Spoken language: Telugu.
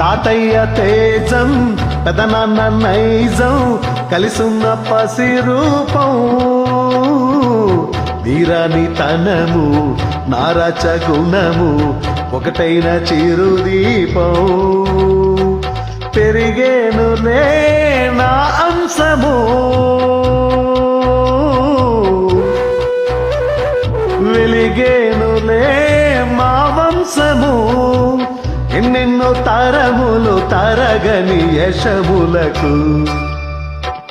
తాతయ్య తేజం పెదనాన్న నైజం కలిసున్న పసి రూపం వీరాని తనము నారాచ గుణము ఒకటైన చిరుదీపం పెరిగేనులే నా అంశము వెలిగేనులే మా వంశము ఎన్నెన్నో తరములు తరగని యశములకు